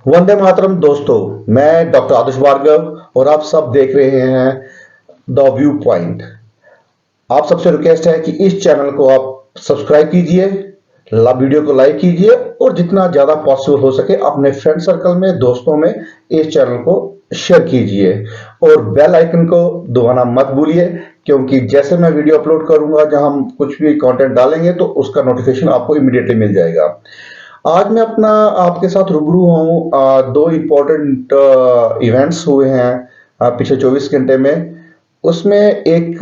वंदे मातरम दोस्तों। मैं डॉक्टर आदर्श भार्गव और आप सब देख रहे हैं द व्यू पॉइंट। आप सबसे रिक्वेस्ट है कि इस चैनल को आप सब्सक्राइब कीजिए, वीडियो को लाइक कीजिए और जितना ज्यादा पॉसिबल हो सके अपने फ्रेंड सर्कल में, दोस्तों में इस चैनल को शेयर कीजिए और बेल आइकन को दबाना मत भूलिए, क्योंकि जैसे मैं वीडियो अपलोड करूंगा, जहां हम कुछ भी कंटेंट डालेंगे तो उसका नोटिफिकेशन आपको इमीडिएटली मिल जाएगा। आज मैं अपना आपके साथ रूबरू हूँ। दो इम्पोर्टेंट इवेंट्स हुए हैं पिछले 24 घंटे में। उसमें एक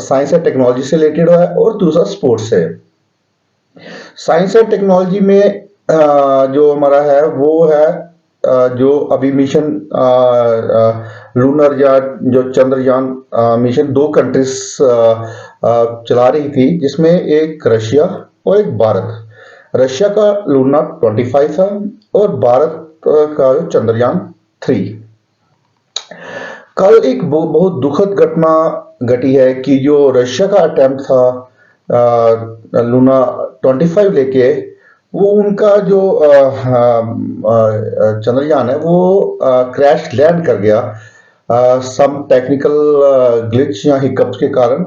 साइंस एंड टेक्नोलॉजी से रिलेटेड है और दूसरा स्पोर्ट्स से। साइंस एंड टेक्नोलॉजी में जो हमारा है वो है जो अभी मिशन लूनर या जो चंद्रयान मिशन, दो कंट्रीज चला रही थी, जिसमें एक रशिया और एक भारत। रशिया का लूना 25 था और भारत का चंद्रयान 3। कल एक बहुत दुखद घटना घटी है कि जो रशिया का अटेम्प्ट था लूना 25 लेके, वो उनका जो चंद्रयान है वो क्रैश लैंड कर गया सम टेक्निकल ग्लिच या हिकअप्स के कारण।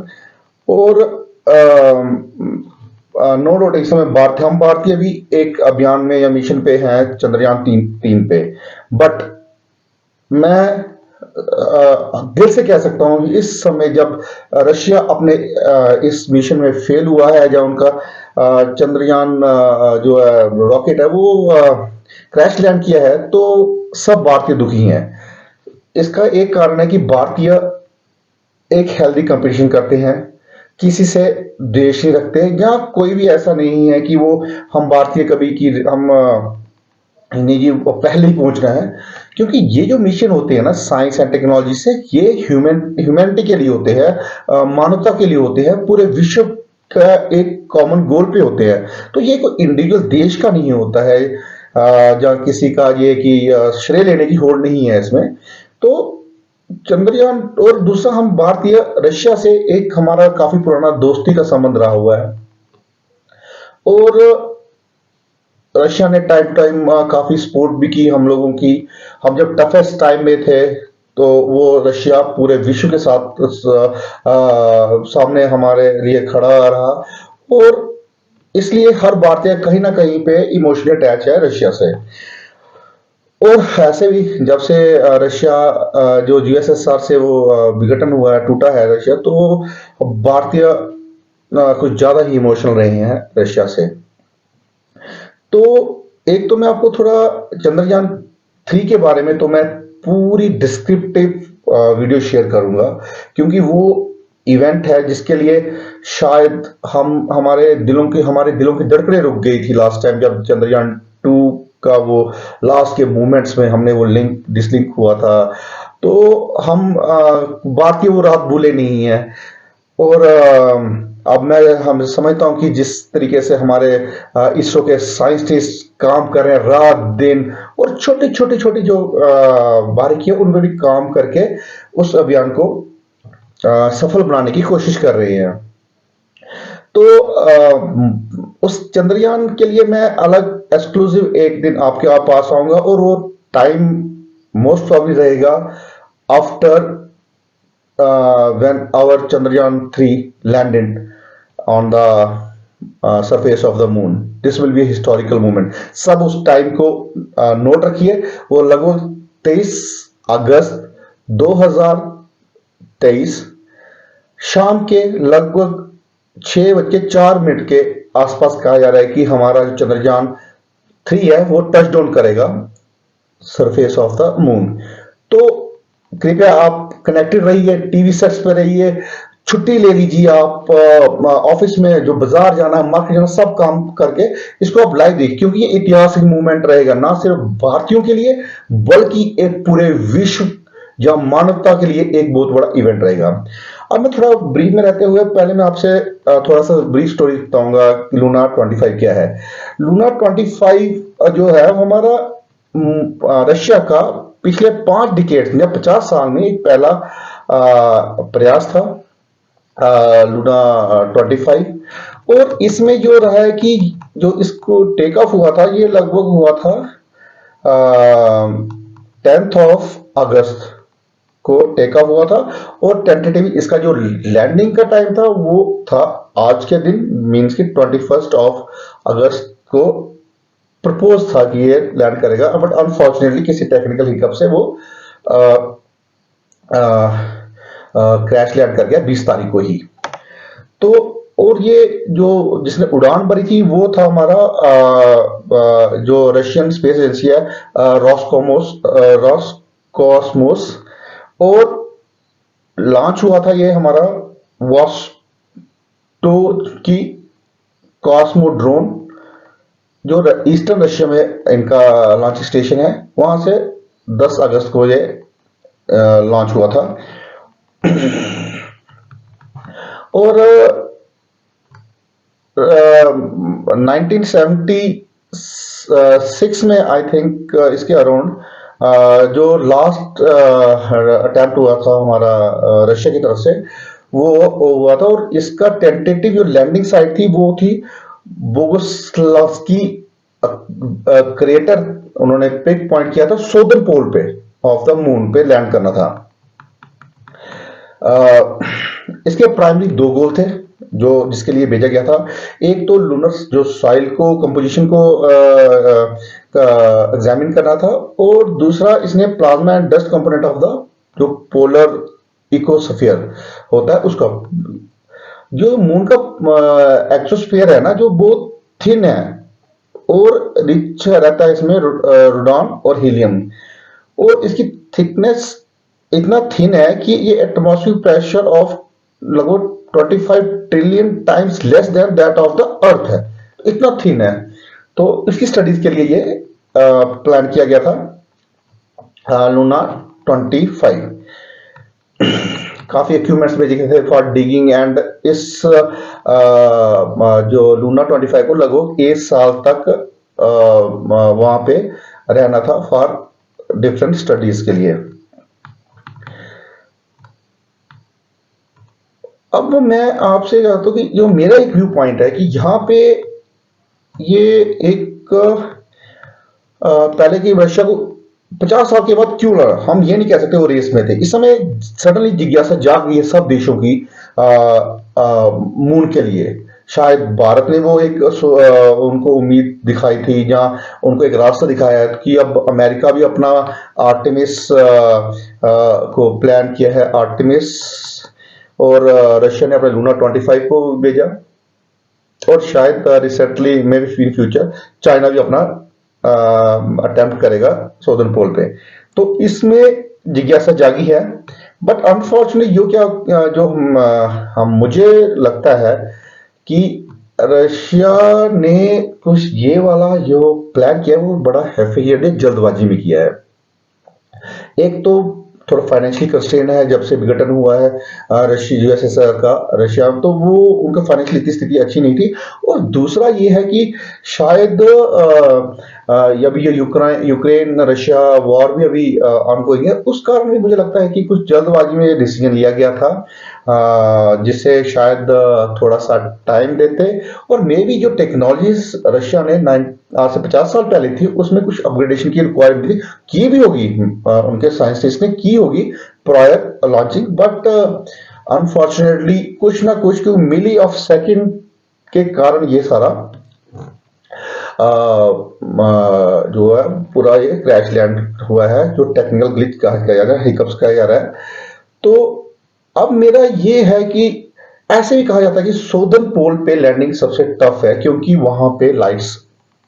और नो डाउट इस समय हम भारतीय भी एक अभियान में या मिशन पे हैं, चंद्रयान तीन पे। बट मैं दिल से कह सकता हूं कि इस समय जब रशिया अपने इस मिशन में फेल हुआ है, जब उनका चंद्रयान जो है रॉकेट है वो क्रैश लैंड किया है, तो सब भारतीय दुखी हैं। इसका एक कारण है कि भारतीय एक हेल्दी कंपटीशन करते हैं, किसी से द्वेष नहीं रखते, या कोई भी ऐसा नहीं है कि वो हम भारतीय कभी की हम नहीं जी वो पहले ही पहुंच रहे हैं। क्योंकि ये जो मिशन होते हैं ना साइंस एंड टेक्नोलॉजी से, ये ह्यूमैनिटी के लिए होते हैं, मानवता के लिए होते हैं, पूरे विश्व का एक कॉमन गोल पे होते हैं। तो ये कोई इंडिविजुअल देश का नहीं होता है, या किसी का ये कि श्रेय लेने की होड़ नहीं है इसमें। तो चंद्रयान, और दूसरा हम भारतीय रशिया से एक हमारा काफी पुराना दोस्ती का संबंध रहा हुआ है, और रशिया ने टाइम टाइम काफी सपोर्ट भी की हम लोगों की। हम जब टफेस्ट टाइम में थे तो वो रशिया पूरे विश्व के साथ सामने हमारे लिए खड़ा रहा, और इसलिए हर भारतीय कहीं ना कहीं पे इमोशनली अटैच है रशिया से। और ऐसे भी जब से रशिया जो यूएसएसआर से वो विघटन हुआ है, टूटा है रशिया, तो भारतीय कुछ ज्यादा ही इमोशनल रहे हैं रशिया से। तो एक तो मैं आपको थोड़ा चंद्रयान 3 के बारे में तो मैं पूरी डिस्क्रिप्टिव वीडियो शेयर करूंगा, क्योंकि वो इवेंट है जिसके लिए शायद हमारे दिलों की धड़कनें रुक गई थी लास्ट टाइम, जब चंद्रयान 2 का वो लास्ट के मोमेंट्स में हमने वो लिंक डिसलिंक हुआ था। तो हम भारतीय वो रात भूले नहीं है। और अब हम समझता हूं कि जिस तरीके से हमारे इसरो के साइंटिस्ट काम कर रहे हैं रात दिन, और छोटी छोटी छोटी जो बारीकियां उन पर भी काम करके उस अभियान को सफल बनाने की कोशिश कर रहे हैं। तो उस चंद्रयान के लिए मैं अलग एक्सक्लूसिव एक दिन आपके पास आऊंगा, और वो टाइम मोस्ट प्रॉब्ली रहेगा after when our Chandrayaan 3 landed on the surface of the moon. This will be a historical moment. सब उस टाइम को नोट रखिए। वो लगभग 23 अगस्त 2023 शाम के लगभग 6:04 के आसपास कहा जा रहा है कि हमारा जो चंद्रयान 3 है वो टच डाउन करेगा सरफेस ऑफ द मून। तो कृपया आप कनेक्टेड रहिए, टीवी सेट्स पर रहिए, छुट्टी ले लीजिए आप, ऑफिस में जो बाजार जाना, मार्केट जाना, सब काम करके इसको आप लाइव देखिए, क्योंकि ये ऐतिहासिक मूवमेंट रहेगा ना सिर्फ भारतीयों के लिए, बल्कि एक पूरे विश्व या मानवता के लिए एक बहुत बड़ा इवेंट रहेगा। अब मैं थोड़ा ब्रीफ में रहते हुए पहले मैं आपसे थोड़ा सा ब्रीफ स्टोरी बताऊंगा कि लूना 25 क्या है। लूना 25 जो है हमारा रशिया का पिछले 5 डिकेड या 50 साल में एक पहला प्रयास था लूना 25। और इसमें जो रहा है कि जो इसको टेक ऑफ हुआ था, ये लगभग हुआ था 10 अगस्त को टेक ऑफ हुआ था। और टेंटेटिव इसका जो लैंडिंग का टाइम था वो था आज के दिन, मींस की 21 अगस्त को प्रपोज था कि ये लैंड करेगा, बट अनफॉर्चुनेटली किसी टेक्निकल हिकअप से वो क्रैश लैंड कर गया 20 तारीख को ही। तो और ये जो जिसने उड़ान भरी थी वो था हमारा जो रशियन स्पेस एजेंसी है, रॉसकॉस्मोस। और लॉन्च हुआ था ये हमारा वॉस्टो की कॉस्मोड्रोन, जो ईस्टर्न रशिया में इनका लॉन्च स्टेशन है, वहां से 10 अगस्त को ये लॉन्च हुआ था। और 1976 में आई थिंक इसके अराउंड जो लास्ट अटेम्प्ट हुआ था हमारा रशिया की तरफ से, वो हुआ था। और इसका टेंटेटिव जो लैंडिंग साइट थी वो थी बोगोस्लावस्की क्रेटर। उन्होंने पिक पॉइंट किया था सोदर्न पोल पे ऑफ द मून पे लैंड करना था। इसके प्राइमरी 2 गोल थे जो जिसके लिए भेजा गया था। एक तो लूनर जो सॉइल को कंपोजिशन को एग्जामिन करना था, और दूसरा इसने plasma and dust component of the जो पोलर इकोस्फीयर होता है उसका, जो मून का एक्सोस्फीयर है ना, जो बहुत थिन है और रिच रहता है इसमें रुडॉन और हीलियम। और इसकी थिकनेस इतना थिन है कि ये एटमॉस्फेरिक प्रेशर ऑफ लगभग 25 trillion times less than that of the earth है, इतना थिन है। तो इसकी स्टडीज के लिए ये प्लान किया गया था लूना 25। काफी इक्विपमेंट्स भेजे गए थे फॉर डिगिंग, एंड इस जो लूना 25 को लगभग 1 साल तक वहां पे रहना था फॉर डिफरेंट स्टडीज के लिए। अब मैं आपसे चाहता हूं कि जो मेरा एक व्यू पॉइंट है कि यहाँ पे ये एक पहले की रशिया को 50 साल के बाद क्यों लड़ा, हम ये नहीं कह सकते वो रेस में थे। इस समय सडनली जिज्ञासा जाग गई है सब देशों की मून के लिए। शायद भारत ने वो एक उनको उम्मीद दिखाई थी, जहां उनको एक रास्ता दिखाया है कि अब अमेरिका भी अपना आर्टेमिस को प्लान किया है, आर्टेमिस। और रशिया ने अपने लूना 25 को भेजा, और शायद recently may be in future China भी अपना अटेम्प्ट करेगा सोदर्न पोल पे। तो इसमें जिज्ञासा जागी है। बट अनफॉर्चुनेटली यो क्या जो हम मुझे लगता है कि रशिया ने कुछ ये वाला जो प्लान किया है वो बड़ा हैफी जल्दबाजी में किया है। एक तो थोड़ा फाइनेंशियली कंस्ट्रेन है, जब से विघटन हुआ है रशिया यूएसएसआर का रशिया, तो वो उनका फाइनेंशियल इतनी स्थिति अच्छी नहीं थी। और दूसरा ये है कि शायद अभी ये यूक्रेन रशिया वॉर भी अभी ऑनगोइंग है, उस कारण भी मुझे लगता है कि कुछ जल्दबाजी में डिसीजन लिया गया था, जिससे शायद थोड़ा सा टाइम देते। और मे बी जो टेक्नोलॉजीज रशिया ने आज से 50 साल पहले थी उसमें कुछ अपग्रेडेशन की रिक्वायरमेंट थी, की भी होगी, उनके साइंटिस्ट ने की होगी प्रायर लॉन्चिंग। बट अनफॉर्चुनेटली कुछ ना कुछ मिली ऑफ सेकंड के कारण ये सारा जो है पूरा ये क्रैश लैंड हुआ है, जो टेक्निकल ग्लिच कहा जा रहा है, हिकअप्स कहा जा रहा है। तो अब मेरा ये है कि ऐसे भी कहा जाता है कि सोदर्न पोल पे लैंडिंग सबसे टफ है, क्योंकि वहां पे लाइट्स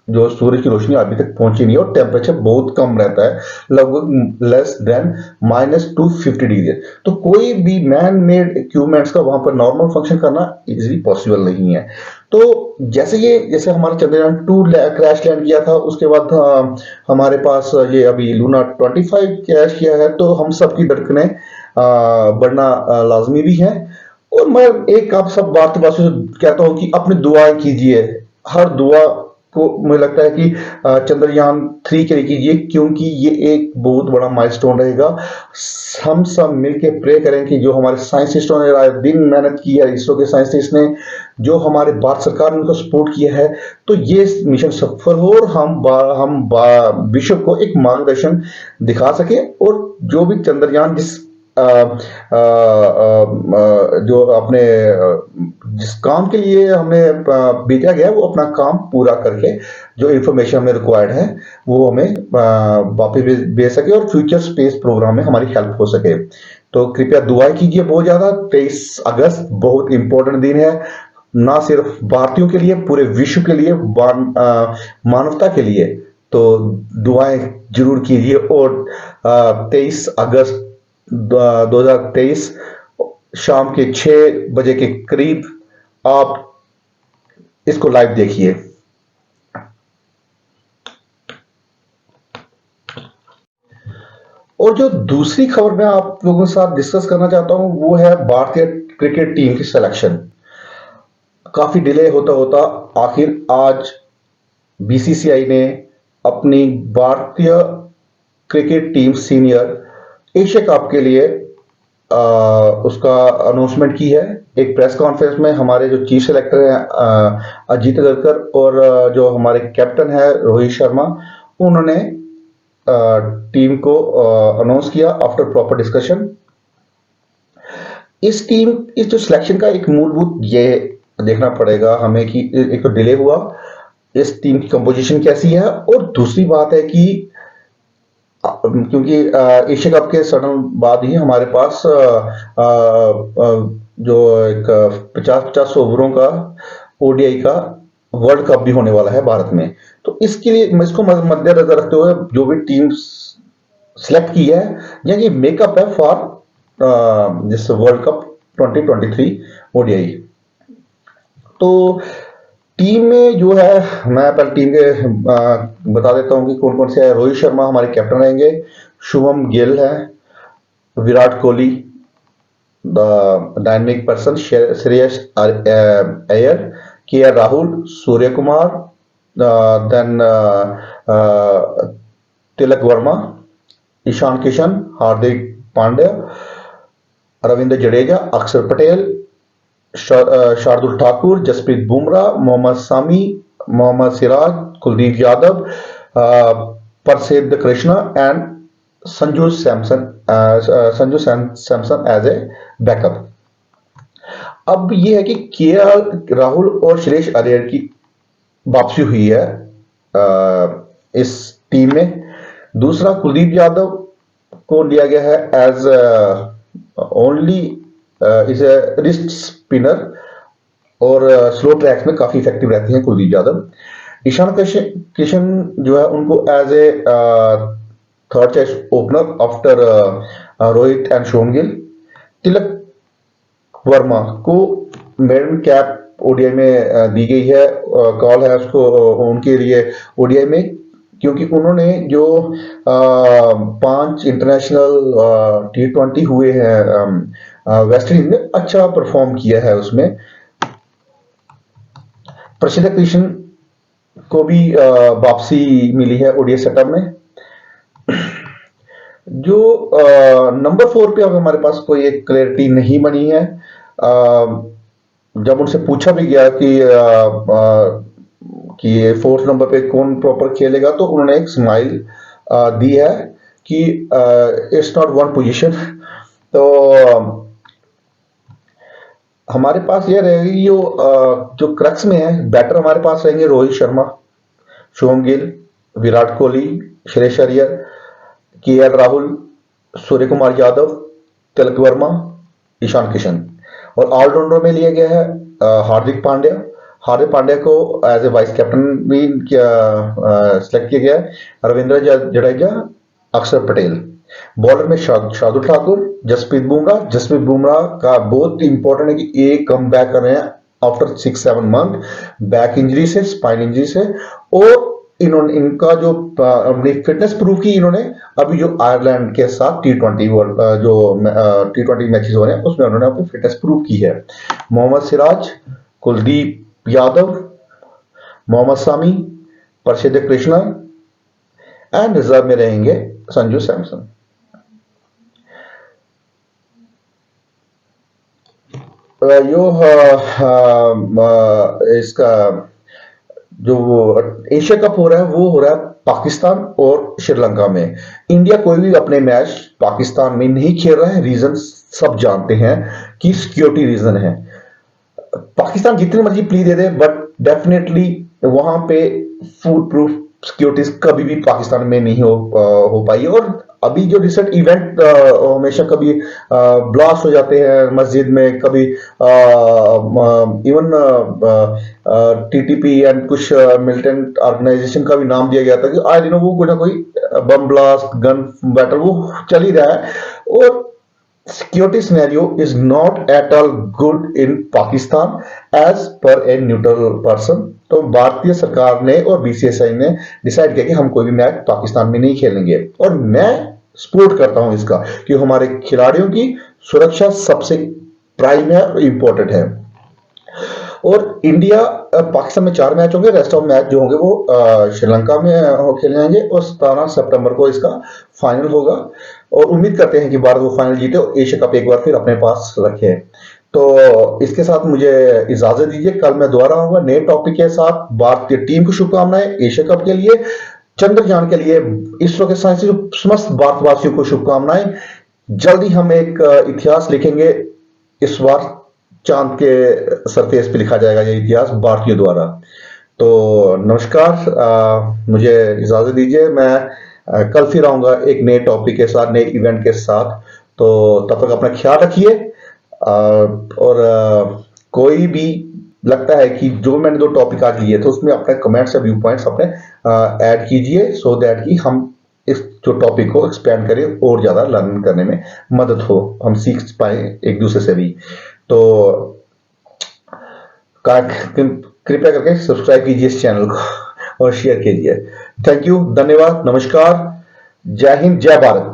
जो सूरज की रोशनी अभी तक पहुंची नहीं है, और टेम्परेचर बहुत कम रहता है, लगभग लेस देन -250 डिग्री। तो कोई भी मैन मेड इक्विपमेंट्स का वहां पर नॉर्मल फंक्शन करना इजीली पॉसिबल नहीं है। तो जैसे हमारा चंद्रयान 2 क्रैश लैंड किया था, उसके बाद हमारे पास ये अभी लूना 25 क्रैश किया है, तो हम सबकी धड़कनें बढ़ना लाजमी भी है। और मैं एक आप सब बात से कहता हूं कि अपनी दुआएं कीजिए, हर दुआ को मुझे लगता है कि चंद्रयान 3 के लिए कीजिए, क्योंकि ये एक बहुत बड़ा माइलस्टोन रहेगा। हम सब मिलके प्रे करें कि जो हमारे साइंटिस्टों ने रात दिन मेहनत की है, इसरो के साइंटिस्ट ने, जो हमारे भारत सरकार ने उनको सपोर्ट किया है, तो ये मिशन सफल हो और विश्व को एक मार्गदर्शन दिखा सके। और जो भी चंद्रयान जो अपने जिस काम के लिए हमें भेजा गया है, वो अपना काम पूरा करके जो इंफॉर्मेशन हमें रिक्वायर्ड है वो हमें वापस भेज सके और फ्यूचर स्पेस प्रोग्राम में हमारी हेल्प हो सके। तो कृपया दुआ कीजिए बहुत ज्यादा। 23 अगस्त बहुत इंपॉर्टेंट दिन है, ना सिर्फ भारतीयों के लिए, पूरे विश्व के लिए, मानवता के लिए। तो दुआएं जरूर कीजिए। और 23 अगस्त 2023 शाम के 6 बजे के करीब आप इसको लाइव देखिए। और जो दूसरी खबर मैं आप लोगों के साथ डिस्कस करना चाहता हूं वो है भारतीय क्रिकेट टीम की सिलेक्शन। काफी डिले होता होता आखिर आज बीसीसीआई ने अपनी भारतीय cricket team senior Asia cup के लिए उसका अनाउंसमेंट की है। एक प्रेस कॉन्फ्रेंस में हमारे जो चीफ सेलेक्टर हैं अजीत अगरकर और जो हमारे कैप्टन है रोहित शर्मा, उन्होंने टीम को अनाउंस किया आफ्टर प्रॉपर डिस्कशन। इस जो सिलेक्शन का एक मूलभूत ये देखना पड़ेगा हमें कि एक तो डिले हुआ, इस टीम की कंपोजिशन कैसी है, और दूसरी बात है कि क्योंकि एशिया कप के सडन बाद ही हमारे पास जो एक 50-50 ओवरों का ओडीआई का वर्ल्ड कप भी होने वाला है भारत में। तो इसके लिए मैं इसको मद्देनजर रखते हुए जो भी टीम सिलेक्ट की है, यानी मेकअप है for this world cup 2023 ODI. तो टीम में जो है, मैं पहले टीम के बता देता हूं कि कौन कौन से है। रोहित शर्मा हमारे कैप्टन रहेंगे, शुभम गिल है, Virat Kohli the dynamic person, Shreyas Iyer, के राहुल, सूर्य कुमार, देन तिलक वर्मा, ईशान किशन, हार्दिक पांड्या, रविंद्र जडेजा, अक्षर पटेल, शार्दुल ठाकुर, जसप्रीत बुमराह, मोहम्मद सामी, Mohammad Siraj, Kuldeep Yadav, Prasidh Krishna and Sanju Samson as a backup. अब ये है कि के राहुल और श्रेयस अय्यर की वापसी हुई है इस टीम में। दूसरा, कुलदीप यादव को लिया गया है as only is a wrist spinner और स्लो ट्रैक्स में काफी इफेक्टिव रहते हैं कुलदीप यादव। ईशान किशन जो है उनको as a third choice opener after Rohit and Shubman Gill. Tilak Varma को मेडन कैप ओडीआई में दी गई है, कॉल है उसको उनके लिए ओडीआई में, क्योंकि उन्होंने जो 5 इंटरनेशनल T20 हुए हैं वेस्ट इंडीज में, अच्छा परफॉर्म किया है उसमें। प्रसिद्ध कृष्ण को भी वापसी मिली है ओडीआई सेटअप में। जो नंबर 4 पे अब हमारे पास कोई एक क्लैरिटी नहीं बनी है। जब उनसे पूछा भी गया कि ये 4th नंबर पे कौन प्रॉपर खेलेगा, तो उन्होंने एक स्माइल दी है कि इट्स नॉट वन पोजीशन। तो हमारे पास ये रहेगी जो क्रक्स में है, बैटर हमारे पास रहेंगे रोहित शर्मा, शुभम गिल, विराट कोहली, श्रेयस अय्यर, के राहुल, सूर्य कुमार यादव, तिलक वर्मा, ईशान किशन। और ऑलराउंडर में लिया गया है हार्दिक पांड्या। हार्दिक पांड्या को एज ए वाइस कैप्टन भी सिलेक्ट किया गया है। रविंद्र जडेजा, अक्षर पटेल। बॉलर में शार्दुल ठाकुर, जसप्रीत बुमराह का बहुत इंपॉर्टेंट है कि एक कम बैक कर रहे हैं आफ्टर 6-7 मंथ बैक इंजरी से, स्पाइन इंजरी से। और इनका जो अपनी फिटनेस प्रूव की इन्होंने अभी जो आयरलैंड के साथ T20 जो T20 मैचेस हो रहे हैं उसमें उन्होंने अपनी फिटनेस प्रूव की है। मोहम्मद सिराज, कुलदीप यादव, मोहम्मद सामी, प्रसिद्ध कृष्णा एंड रिजर्व में रहेंगे संजू सैमसन। यो इसका जो एशिया कप हो रहा है वो हो रहा है पाकिस्तान और श्रीलंका में। इंडिया कोई भी अपने मैच पाकिस्तान में नहीं खेल रहा है, रीजन सब जानते हैं कि सिक्योरिटी रीजन है। पाकिस्तान जितनी मर्जी plea they they but definitely वहां पे फूड प्रूफ सिक्योरिटीज कभी भी पाकिस्तान में नहीं हो पाई। और अभी जो रिसेंट इवेंट हमेशा कभी ब्लास्ट हो जाते हैं मस्जिद में, कभी इवन टीटीपी एंड कुछ मिलिटेंट ऑर्गेनाइजेशन का भी नाम दिया गया था कि आए दिनों वो कोई ना कोई बम ब्लास्ट गन बैटल वो चल ही रहा है। और security scenario is not at all good in Pakistan as per a neutral person। तो भारतीय सरकार ने और बीसीसीआई ने डिसाइड किया कि हम कोई भी मैच पाकिस्तान में नहीं खेलेंगे। और मैं सपोर्ट करता हूं इसका कि हमारे खिलाड़ियों की सुरक्षा सबसे प्राइम है और इंपॉर्टेंट है। और इंडिया पाकिस्तान में 4 मैच होंगे, रेस्ट ऑफ मैच जो होंगे वो श्रीलंका में खेले जाएंगे और 17 सितंबर को इसका फाइनल होगा। और उम्मीद करते हैं कि भारत वो फाइनल जीते और एशिया कप एक बार फिर अपने पास रखे। तो इसके साथ मुझे इजाजत दीजिए, कल मैं दोबारा आऊंगा नए टॉपिक के साथ। भारतीय टीम को शुभकामनाएं एशिया कप के लिए, चंद्रयान के लिए, इसरो के साथ समस्त भारतवासियों को शुभकामनाएं। जल्दी हम एक इतिहास लिखेंगे, इस बार चांद के सरफेस पे लिखा जाएगा ये इतिहास भारतीयों द्वारा। तो नमस्कार, मुझे इजाजत दीजिए, मैं कल फिर आऊंगा एक नए टॉपिक के साथ, नए इवेंट के साथ। तो तब तक अपना ख्याल रखिए। और कोई भी लगता है कि जो मैंने 2 टॉपिक आज लिए थे उसमें अपने कमेंट्स या व्यू पॉइंट्स अपने ऐड कीजिए, सो दैट कि हम इस जो टॉपिक को एक्सपेंड करें और ज्यादा लर्न करने में मदद हो, हम सीख पाए एक दूसरे से भी। तो कृपया करके सब्सक्राइब कीजिए इस चैनल को और शेयर कीजिए। थैंक यू, धन्यवाद, नमस्कार, जय हिंद, जय भारत।